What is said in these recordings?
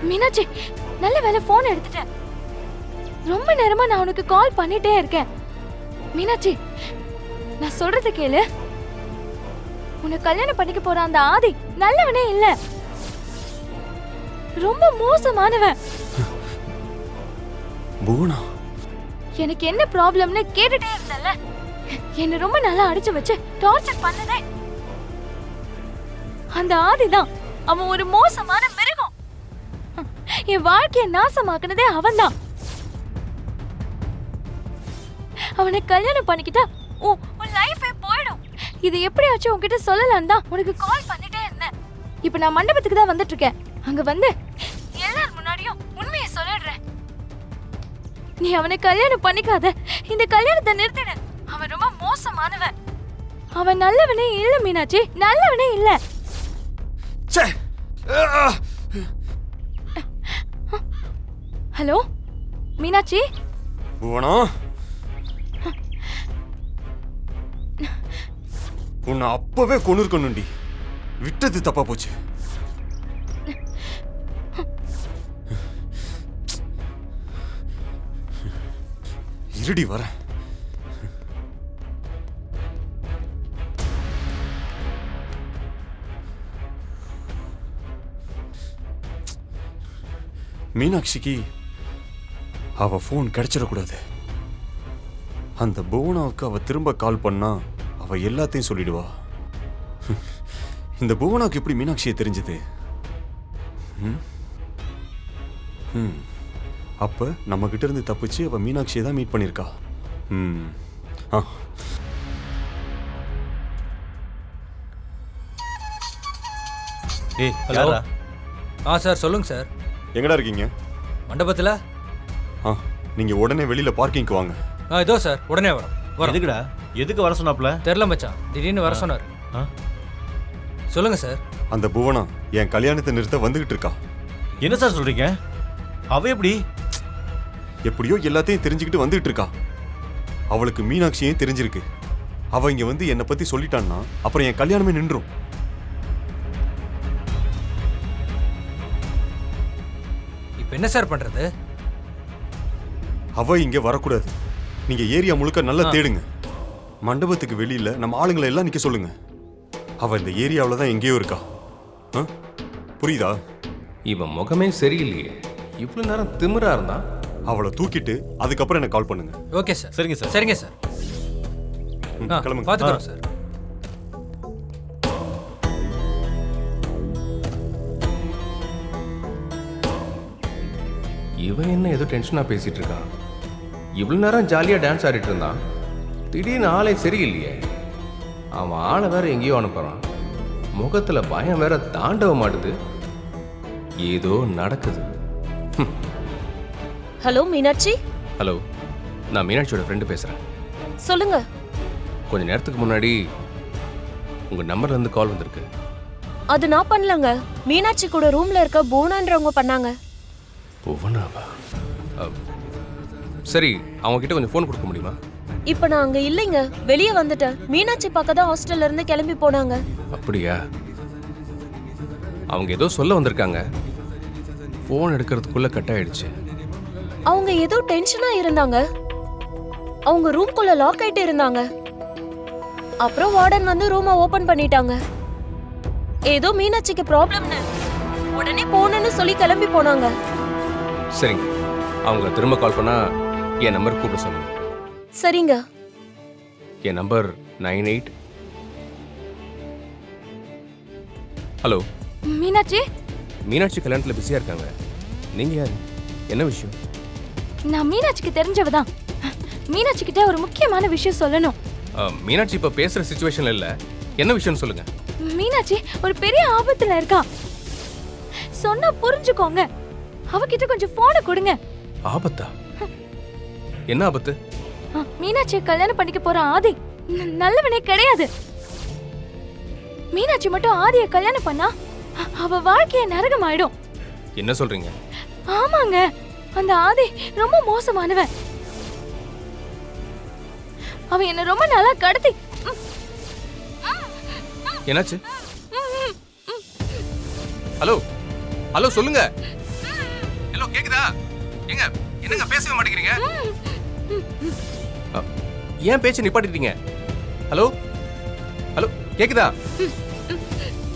மீனாட்சி, நல்ல வேளை போன் எடுத்துட்டேன். ரொம்ப நேரமா நான் உனக்கு கால் பண்ணிட்டே இருக்கேன். மீனாட்சி, நான் சொல்றத கேளு. உன்னை கல்யாணம் பண்ணிக்க போற அந்த ஆதி நல்லவனே இல்ல, ரொம்ப மோசமானவன். புவனா, எனக்கு என்ன ப்ராப்ளம்னு கேட்டுட்டே இருந்தல, என்ன ரொம்ப நல்லா அடிச்சு வச்சு டார்ச்சர் பண்ணதே அந்த ஆதிதான். அவன் ஒரு மோசமான மிருகம். என் வாழ்க்கைய நாசமாக்குனதே அவன்தான். அவனை கல்யாணம் பண்ணிக்கிட்டா உன் லைஃபே போயிடும். இது எப்படியாச்சும் உன்கிட்ட சொல்லலாம் தான் உனக்கு கால் பண்ணிட்டே இருந்தேன். இப்ப நான் மண்டபத்துக்கு தான் வந்துட்டு இருக்கேன். அங்க வந்து எல்லார் முன்னாடியும் உண்மையை சொல்லிடுறேன். நீ அவனை கல்யாணம் பண்ணிக்காத. இந்த கல்யாணத்தை நிறுத்திடு. அவன் ரொம்ப மோசமானவன். அவன் நல்லவனே இல்ல மீனாட்சி, நல்லவனே இல்ல. ஹலோ மீனாட்சி. புவனா, உன்னை அப்பவே கொன்னுருக்கணும்டி. விட்டது தப்பா போச்சு. இருடி வர. மீனாட்சிக்கு அவ போன் கிடைச்சிடக்கூடாது. அந்த புவனாவுக்கு அவ திரும்ப கால் பண்ணா அவ எல்லாத்தையும் சொல்லிடுவா. இந்த புவனாவுக்கு எப்படி மீனாட்சியை தெரிஞ்சது? அப்ப நம்ம கிட்ட இருந்து தப்பிச்சு அவ மீனாட்சியை தான் மீட் பண்ணிருக்கா. ஹலோ. சார் சொல்லுங்க சார். எங்கடா இருக்கீங்க? மண்டபத்தில். நீங்க உடனே வெளியில பார்க்கிங்க்கு வாங்க. இதோ சார், உடனே வரோம். எதுக்குடா? எதுக்கு வர சொன்னாப்ல? தெரியல மச்சான், திடீர்னு வர சொன்னார். சொல்லுங்க சார். அந்த புவனா என் கல்யாணத்தை நிறுத்த வந்துகிட்டு இருக்கா. என்ன சார் சொல்றீங்க? அவ எப்படி? எப்படியோ எல்லாத்தையும் தெரிஞ்சுக்கிட்டு வந்துகிட்டு இருக்கா. அவளுக்கு மீனாட்சியும் தெரிஞ்சிருக்கு. அவ இங்க வந்து என்னை பத்தி சொல்லிட்டான்னா அப்புறம் என் கல்யாணமே நின்றும். இப்ப என்ன சார் பண்றது? அவ இங்க வரக்கூடாது. நீங்க ஏரியா முழுக்க நல்லா தேடுங்க. மண்டபத்துக்கு வெளியில நம்ம ஆளுங்களை எல்லாம் நிக்க சொல்லுங்க. அவ இந்த ஏரியாவில் தான் எங்கேயோ இருக்கா. புரியுதா? இவன் முகமே சரியில்லையே, இவ்வளவு நேரம் திமிரா இருந்தா. அவளை தூக்கிட்டு அதுக்கப்புறம் எனக்கு கால் பண்ணுங்க. Okay sir. சரிங்க சார். சரிங்க சார். கிளம்புங்க. பார்த்துக்கிறோம் சார். இவன் என்ன ஏதோ டென்ஷனா பேசிட்டு இருக்கான். இவ்வளவு நேரம் ஜாலியா டான்ஸ் ஆடிட்டு இருந்தான். திடீர்னு ஆளே சரியில்லையே. அவன் ஆளை வேற எங்கேயோ அனுப்புறான். முகத்துல பயம் வேற தாண்டவ மாட்டுது. ஏதோ நடக்குது. ஹலோ மீனாட்சி. ஹலோ, நான் மீனாட்சியோட ஃப்ரெண்டு பேசுறேன். சொல்லுங்க. கொஞ்ச நேரத்துக்கு முன்னாடி உங்க நம்பர்ல இருந்து கால் வந்திருக்கு. அது நான் பண்ணலங்க. மீனாட்சி கூட ரூம்ல இருக்க புவனான்றவங்க பண்ணாங்க. புவனாவா? சரி, அவங்க கிட்ட கொஞ்சம் ஃபோன் கொடுக்க முடியுமா? இப்ப நான் அங்க இல்லைங்க, வெளியே வந்துட்டேன். மீனாட்சி பக்கம் தான் ஹாஸ்டல்ல இருந்து கிளம்பி போனாங்க. அப்படியா? அவங்க ஏதோ சொல்ல வந்திருக்காங்க. ஃபோன் எடுக்கிறதுக்குள்ள கட் ஆயிடுச்சு. அவங்க ஏதோ டென்ஷனா இருந்தாங்க. அவங்க ரூம்குள்ள லாக் ஆயிட்டு இருந்தாங்க. அப்புறம் வார்டன் வந்து ரூமை ஓபன் பண்ணிட்டாங்க. ஏதோ மீனாட்சிக்கு ப்ராப்ளம்னு உடனே போனேன்னு சொல்லி கிளம்பி போனாங்க. சரிங்க, அவங்க திரும்ப கால் பண்ணா என் நம்பர் கூப்பிட சொல்லுங்க. சரிங்க. என் நம்பர் 98. ஹலோ மீனாட்சி. மீனாட்சி கல்யாணத்துல பிஸியா இருக்காங்க. நீங்க யாரு? என்ன விஷயம்? நான் மீனாட்சிக்கு தெரிஞ்சவதான். மீனாட்சி கிட்ட ஒரு முக்கியமான விஷயம் சொல்லணும். மீனாட்சி இப்ப பேசுற சிச்சுவேஷன்ல இல்ல. என்ன விஷயம் சொல்லுங்க. மீனாட்சி ஒரு பெரிய ஆபத்துல இருக்கா. சொன்னா புரிஞ்சுக்கோங்க. அவகிட்ட கொஞ்சம் போனை கொடுங்க. ஆபத்தா? என்ன ஆபத்து? மீனாட்சியை கல்யாணம் பண்ணிக்க போற ஆதி நல்லவனே கிடையாது. மீனாட்சி மட்டும் ஆதியை கல்யாணம் பண்ணா அவ வாழ்க்கைய நரகம் ஆயிடும். என்ன சொல்றீங்க? ஆமாங்க, அந்த ஆதி ரொம்ப மோசமானவன். அவன் என்ன ரொம்ப நாளா கடத்தி. என்னாச்சு? ஹலோ ஹலோ சொல்லுங்க. ஹலோ கேக்குதா? எங்க என்னங்க பேசவே மாட்டேங்கிறீங்க? ஏன் பேச்சு நிப்பாட்டிட்டீங்க? ஹலோ ஹலோ கேக்குதா?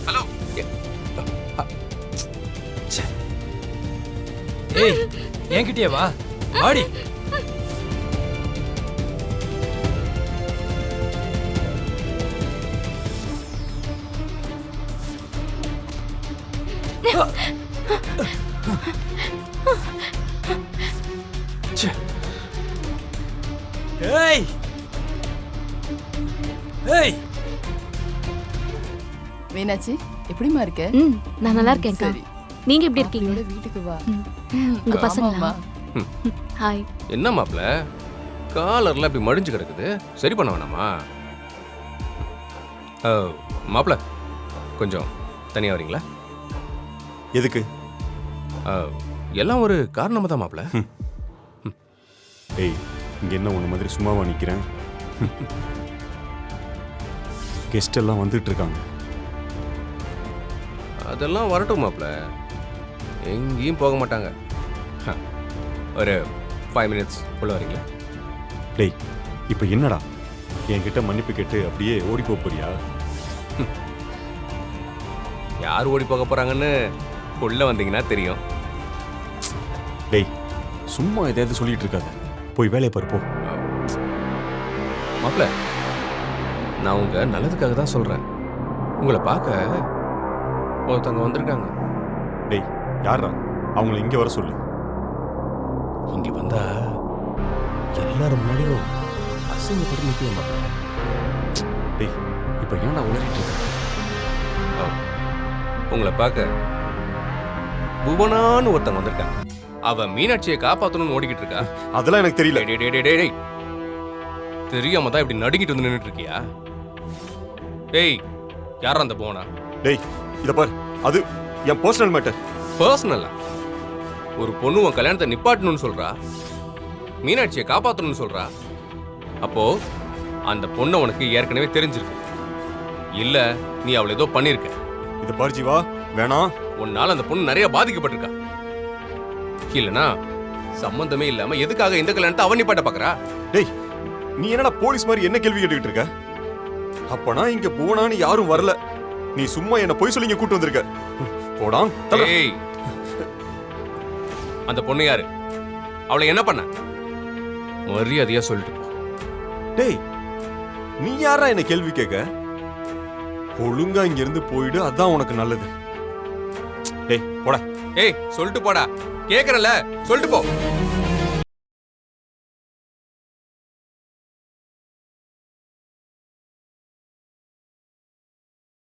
ஹலோ ஏய் என்கிட்டயே வா வாடி. ஏய் ஏய் மீனாட்சி எப்படிமா இருக்க? நான் நல்லா இருக்கேன்க்கா. சரி. நீங்க எப்படி இருக்கீங்க? மாப்பிள்ளையோட வீட்டுக்கு வா. உங்க பசங்களா? ஆமாம்மா. ஹாய். என்ன மாப்ள காலர்ல இப்படி மடிஞ்சு கிடக்குது, சரி பண்ண வேணாமா? மாப்ள கொஞ்சம் தனியா வரீங்களா? எதுக்கு? எல்லாம் ஒரு காரணமா தான் மாப்ள. ஏய், இங்க என்ன உன்ன மாதிரி சும்மாவா நிக்கிறேன்? கெஸ்ட் எல்லாம் வந்துட்டு இருக்காங்க. அதெல்லாம் வரட்டும் மாப்ள, எங்கேயும் போக மாட்டாங்க. ஒரு 5 minutes உள்ள வரீங்களா? டேய், இப்போ என்னடா என்கிட்ட மன்னிப்பு கேட்டு அப்படியே ஓடி போறியா? யார் ஓடி போக போறாங்கன்னு உள்ள வந்தீங்கன்னா தெரியும். டேய், சும்மா எதையாவது சொல்லிட்டு இருக்காத, போய் வேலையை பாரு போ. மாப்ள நான் உங்க நல்லதுக்காக தான் சொல்றேன். உங்களை பார்க்க ஒருத்தவங்க வந்திருக்காங்க. டேய், யாரா? அவங்கள இங்க வர சொல்லு. இங்க வந்தா எல்லாரும் முன்னாடியும் அசிங்கப்பட்டு நிற்பிய மாப்ள. டேய், இப்போ ஏன்டா உளறிட்டு இருக்க? உங்களை பார்க்க புவனான்னு ஒருத்தங்க வந்திருக்காங்க. அவ மீனாட்சியை காப்பாத்தணும்னு ஓடிக்கிட்டு இருக்கா. அதெல்லாம் எனக்கு தெரியல. டேய், டேய், டேய், டேய். தெரியாம தான் இப்படி நடுங்கிட்டு வந்து நின்னுட்டு இருக்கியா? டேய், யாரா அந்த புவனா? டேய், இத பாரு, அது என் பர்சனல் மேட்டர். பர்சனலா? ஒரு பொண்ணு உன் கல்யாணத்தை நிப்பாட்டணும்னு சொல்றா, மீனாட்சியை காப்பாத்தணும்னு சொல்றா. அப்போ அந்த பொண்ணை உனக்கு ஏற்கனவே தெரிஞ்சிருக்கு இல்ல? நீ அவளை ஏதோ பண்ணிருக்க. இத பாரு ஜீவா, வேணாம். உன்னால அந்த பொண்ணு நிறைய பாதிக்கப்பட்டிருக்கா. இல்லனா சம்பந்தமே இல்லாம எதுக்காக இந்த கல்யாணத்தை அவன் நிப்பாட்ட பாக்குறா? டேய், நீ என்னடா போலீஸ் மாதிரி என்ன கேள்வி கேட்டுக்கிட்டு இருக்க? அப்பனா இங்க போனான்னு யாரும் வரல, நீ சும்மா என்ன பொய் சொல்லி இங்க கூட்டு வந்திருக்க. போடா. ஏய், அந்த பொண்ணு யாரு? அவளை என்ன பண்ண? மரியாதையா சொல்லிட்டு போ. டேய், நீ யாரா என்ன கேள்வி கேட்க? ஒழுங்கா இங்க இருந்து போயிடு, அதான் உனக்கு நல்லது. டேய், போடா. ஏய், சொல்லிட்டு போடா. கேக்குறல, சொல்லிட்டு போ.